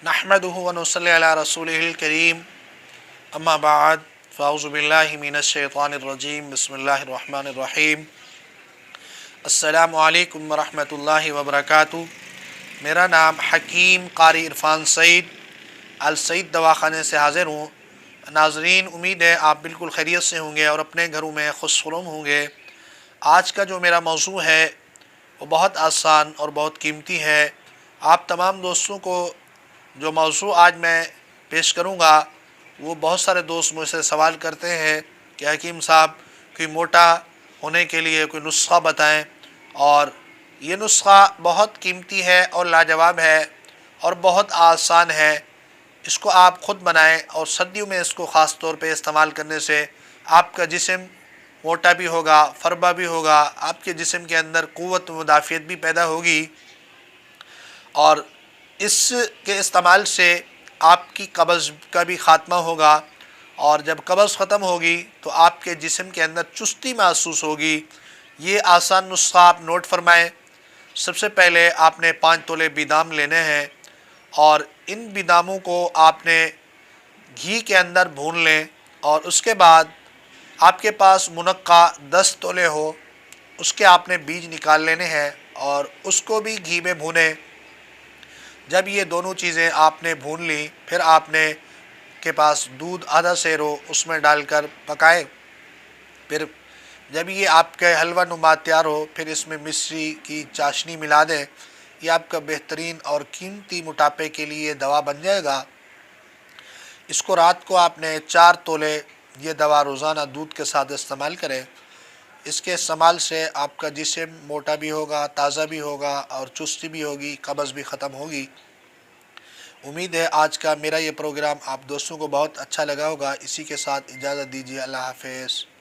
नहमदुहु व नुसल्ली अला रसूलिहिल करीम अम्मा बाद फ़अऊज़ु बिल्लाहि मिनश शैतानिर रजीम बिस्मिल्लाहिर रहमानिर रहीम अस्सलामु अलैकुम व रहमतुल्लाहि व बरकातुहू। मेरा नाम हकीम कारी इरफान सईद अल सईद दवाखाने से हाज़िर हूँ। नाज़रीन, उम्मीद है आप बिल्कुल खैरियत से होंगे और अपने घरों में खुशनुमा होंगे। आज का जो मेरा मौज़ू है वो बहुत आसान और बहुत कीमती है। आप तमाम दोस्तों को जो मौज़ू आज मैं पेश करूँगा, वो बहुत सारे दोस्त मुझसे सवाल करते हैं कि हकीम साहब कोई मोटा होने के लिए कोई नुस्ख़ा बताएं। और ये नुस्ख़ा बहुत कीमती है और लाजवाब है और बहुत आसान है। इसको आप ख़ुद बनाएं और सर्दियों में इसको ख़ास तौर पे इस्तेमाल करने से आपका जिस्म मोटा भी होगा, फरबा भी होगा, आपके जिस्म के अंदर क़ुव्वत मुदाफ़ियत भी पैदा होगी और इसके इस्तेमाल से आपकी कब्ज़ का भी ख़ात्मा होगा। और जब कब्ज़ ख़त्म होगी तो आपके जिस्म के अंदर चुस्ती महसूस होगी। ये आसान नुस्ख़ा आप नोट फरमाएँ। सबसे पहले आपने 5 तोले बादाम लेने हैं और इन बादामों को आपने घी के अंदर भून लें और उसके बाद आपके पास मुनक्का 10 तोले हो, उसके आपने बीज निकाल लेने हैं और उसको भी घी में भूनें। जब ये दोनों चीज़ें आपने भून ली, फिर आपने के पास दूध आधा सेर हो, उसमें डालकर पकाएं। फिर जब ये आपके हलवा नुमा तैयार हो, फिर इसमें मिश्री की चाशनी मिला दें। ये आपका बेहतरीन और कीमती मोटापे के लिए दवा बन जाएगा। इसको रात को आपने 4 तोले ये दवा रोज़ाना दूध के साथ इस्तेमाल करें। इसके इस्तेमाल से आपका जिस्म मोटा भी होगा, ताज़ा भी होगा और चुस्ती भी होगी, कब्ज़ भी ख़त्म होगी। उम्मीद है आज का मेरा ये प्रोग्राम आप दोस्तों को बहुत अच्छा लगा होगा। इसी के साथ इजाज़त दीजिए। अल्लाह हाफ़िज़।